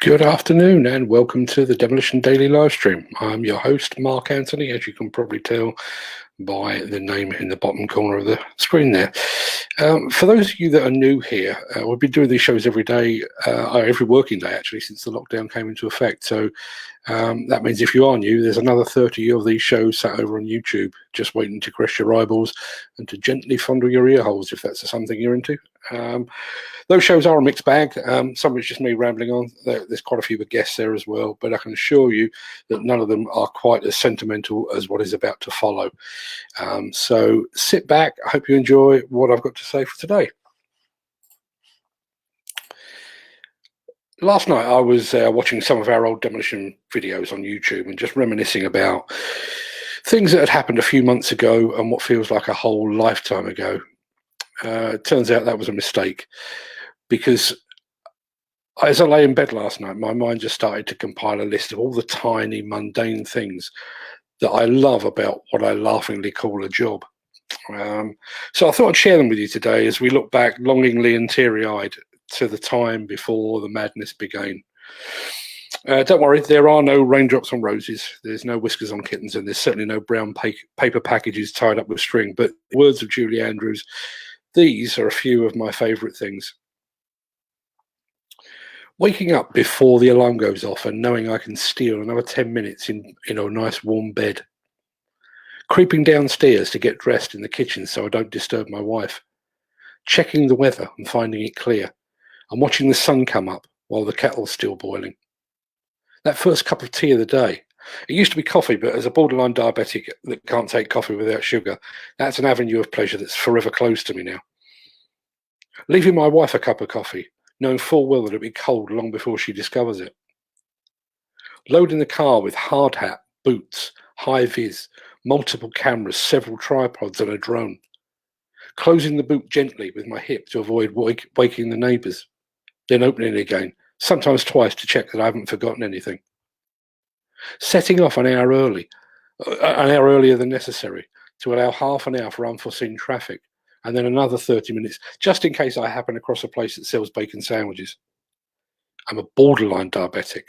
Good afternoon and welcome to the Demolition Daily Livestream. I'm your host, Mark Anthony, as you can probably tell by the name in the bottom corner of the screen there. For those of you that are new here, we've been doing these shows every day, every working day actually, since the lockdown came into effect. So that means if you are new, there's another 30 of these shows sat over on YouTube, just waiting to caress your eyeballs and to gently fondle your ear holes if that's something you're into. Those shows are a mixed bag. Some of it's just me rambling on. There's quite a few guests there as well, but I can assure you that none of them are quite as sentimental as what is about to follow. So sit back. I hope you enjoy what I've got to say for today. Last night I was watching some of our old demolition videos on YouTube and just reminiscing about things that had happened a few months ago and what feels like a whole lifetime ago. It turns out that was a mistake, because as I lay in bed last night, my mind just started to compile a list of all the tiny, mundane things that I love about what I laughingly call a job. So I thought I'd share them with you today as we look back longingly and teary-eyed to the time before the madness began. Don't worry, there are no raindrops on roses, there's no whiskers on kittens, and there's certainly no brown paper packages tied up with string. But words of Julie Andrews, these are a few of my favourite things. Waking up before the alarm goes off and knowing I can steal another 10 minutes in a nice warm bed. Creeping downstairs to get dressed in the kitchen so I don't disturb my wife. Checking the weather and finding it clear. And watching the sun come up while the kettle's still boiling. That first cup of tea of the day. It used to be coffee, but as a borderline diabetic that can't take coffee without sugar, that's an avenue of pleasure that's forever closed to me now. Leaving my wife a cup of coffee, knowing full well that it'll be cold long before she discovers it. Loading the car with hard hat, boots, high vis, multiple cameras, several tripods and a drone. Closing the boot gently with my hip to avoid waking the neighbours. Then opening it again, sometimes twice to check that I haven't forgotten anything. Setting off an hour earlier than necessary, to allow half an hour for unforeseen traffic, and then another 30 minutes, just in case I happen across a place that sells bacon sandwiches. I'm a borderline diabetic.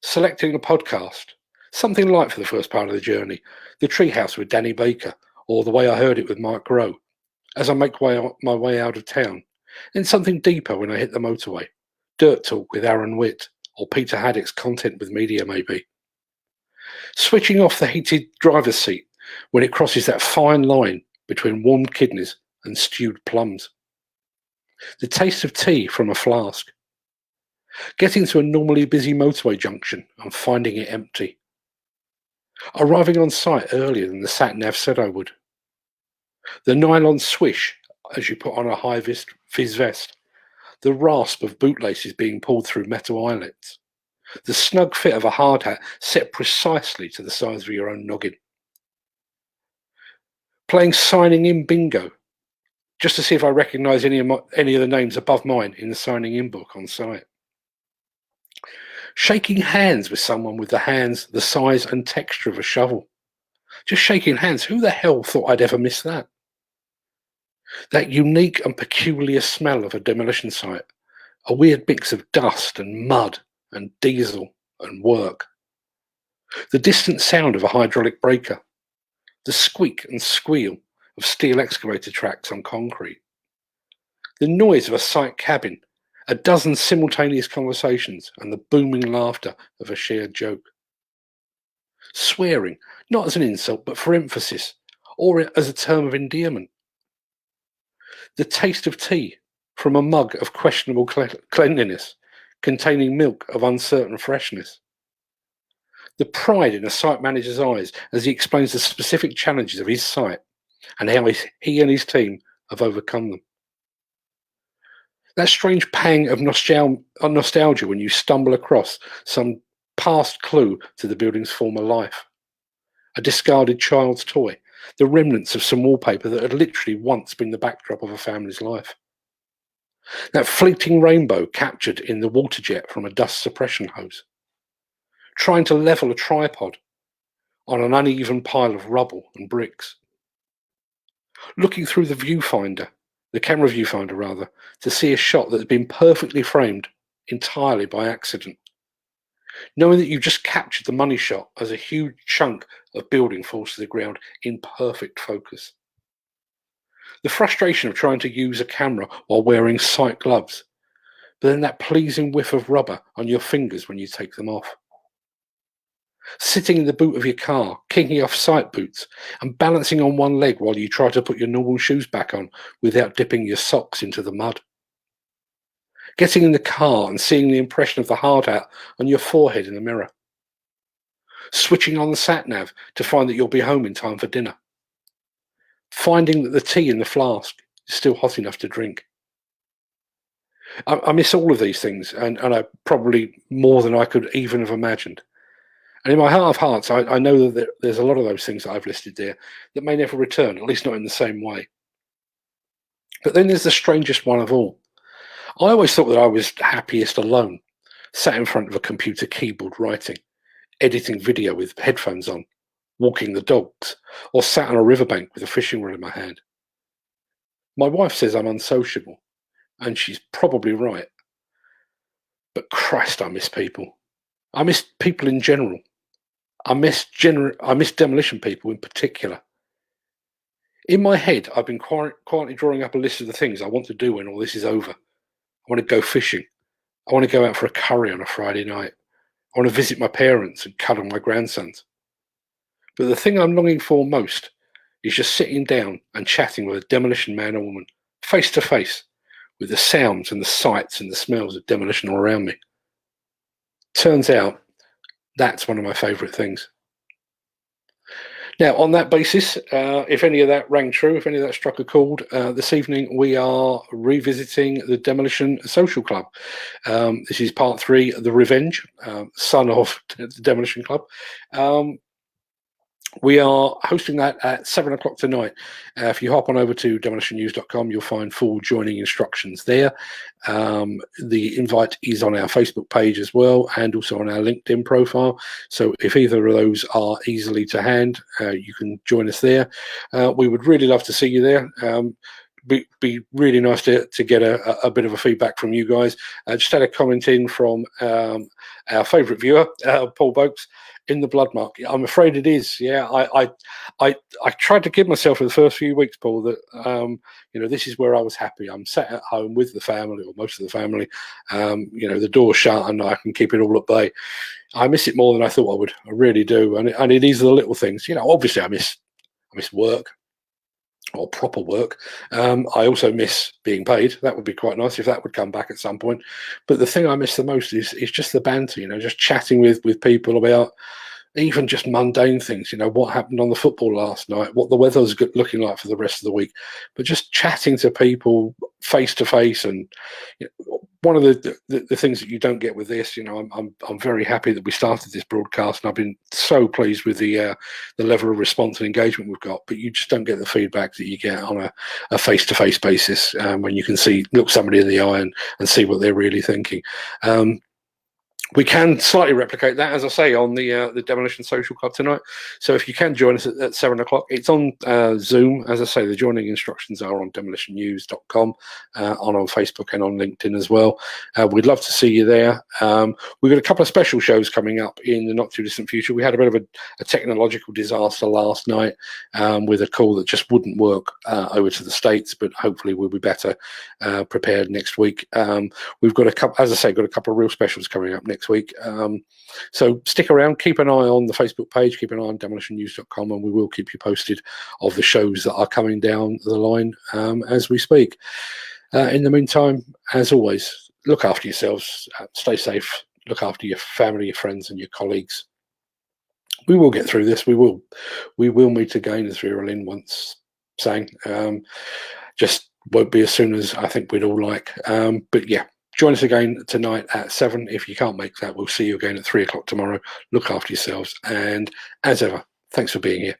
Selecting a podcast, something light for the first part of the journey, The Treehouse with Danny Baker, or The Way I Heard It with Mike Rowe, as I make my way out of town. Then something deeper when I hit the motorway, Dirt Talk with Aaron Witt, or Peter Haddock's Content with Media maybe. Switching off the heated driver's seat when it crosses that fine line between warmed kidneys and stewed plums. The taste of tea from a flask. Getting to a normally busy motorway junction and finding it empty. Arriving on site earlier than the sat-nav said I would. The nylon swish as you put on a high-vis vest. The rasp of bootlaces being pulled through metal eyelets. The snug fit of a hard hat set precisely to the size of your own noggin. Playing signing in bingo, just to see if I recognise any of the names above mine in the signing in book on site. Shaking hands with someone with the hands the size and texture of a shovel. Just shaking hands, who the hell thought I'd ever miss that? That unique and peculiar smell of a demolition site, a weird mix of dust and mud and diesel and work. The distant sound of a hydraulic breaker. The squeak and squeal of steel excavator tracks on concrete. The noise of a site cabin, a dozen simultaneous conversations, and the booming laughter of a shared joke. Swearing, not as an insult, but for emphasis, or as a term of endearment. The taste of tea from a mug of questionable cleanliness, containing milk of uncertain freshness. The pride in a site manager's eyes as he explains the specific challenges of his site and how he and his team have overcome them. That strange pang of nostalgia when you stumble across some past clue to the building's former life. A discarded child's toy, the remnants of some wallpaper that had literally once been the backdrop of a family's life. That fleeting rainbow captured in the water jet from a dust suppression hose. Trying to level a tripod on an uneven pile of rubble and bricks. Looking through the camera viewfinder, to see a shot that had been perfectly framed entirely by accident, knowing that you just captured the money shot as a huge chunk of building falls to the ground in perfect focus. The frustration of trying to use a camera while wearing sight gloves, but then that pleasing whiff of rubber on your fingers when you take them off. Sitting in the boot of your car, kicking off sight boots, and balancing on one leg while you try to put your normal shoes back on without dipping your socks into the mud. Getting in the car and seeing the impression of the hard hat on your forehead in the mirror. Switching on the sat-nav to find that you'll be home in time for dinner. Finding that the tea in the flask is still hot enough to drink. I miss all of these things, and I probably more than I could even have imagined. And in my heart of hearts, I know that there's a lot of those things that I've listed there that may never return, at least not in the same way. But then there's the strangest one of all. I always thought that I was happiest alone, sat in front of a computer keyboard writing, editing video with headphones on, walking the dogs, or sat on a riverbank with a fishing rod in my hand. My wife says I'm unsociable, and she's probably right. But Christ, I miss people. I miss people in general. I miss demolition people in particular. In my head, I've been quietly drawing up a list of the things I want to do when all this is over. I want to go fishing. I want to go out for a curry on a Friday night. I want to visit my parents and cuddle my grandsons. But the thing I'm longing for most is just sitting down and chatting with a demolition man or woman, face to face, with the sounds and the sights and the smells of demolition all around me. Turns out, that's one of my favourite things. Now, on that basis, if any of that rang true, if any of that struck a chord, this evening we are revisiting the Demolition Social Club. This is part 3, The Revenge, son of the Demolition Club. We are hosting that at 7 o'clock tonight. If you hop on over to demolitionnews.com, you'll find full joining instructions there. The invite is on our Facebook page as well, and also on our LinkedIn profile. So if either of those are easily to hand, you can join us there. We would really love to see you there. Be really nice to get a bit of a feedback from you guys. Just had a comment in from our favourite viewer, Paul Boakes, in the blood mark. I'm afraid it is. Yeah, I tried to give myself for the first few weeks, Paul, that this is where I was happy. I'm sat at home with the family, or most of the family. The door's shut and I can keep it all at bay. I miss it more than I thought I would. I really do. And it is the little things. Obviously I miss work, or proper work. I also miss being paid. That would be quite nice if that would come back at some point. But the thing I miss the most is just the banter, just chatting with people about even just mundane things, what happened on the football last night, what the weather's looking like for the rest of the week. But just chatting to people face to face. And one of the things that you don't get with this, I'm very happy that we started this broadcast, and I've been so pleased with the level of response and engagement we've got. But you just don't get the feedback that you get on a face-to-face basis, when you can look somebody in the eye and see what they're really thinking. We can slightly replicate that, as I say, on the Demolition Social Club tonight. So if you can join us at 7 o'clock, it's on Zoom. As I say, the joining instructions are on demolitionnews.com, on Facebook and on LinkedIn as well. We'd love to see you there. We've got a couple of special shows coming up in the not too distant future. We had a bit of a technological disaster last night, with a call that just wouldn't work over to the States, but hopefully we'll be better prepared next week. We've got a couple of real specials coming up next week. So stick around, keep an eye on the Facebook page, keep an eye on demolitionnews.com, and we will keep you posted of the shows that are coming down the line as we speak. In the meantime, as always, look after yourselves, stay safe, look after your family, your friends, and your colleagues. We will get through this. We will meet again, as Vera Lynn once sang. Just won't be as soon as I think we'd all like. But yeah, join us again tonight at 7. If you can't make that, we'll see you again at 3 o'clock tomorrow. Look after yourselves. And as ever, thanks for being here.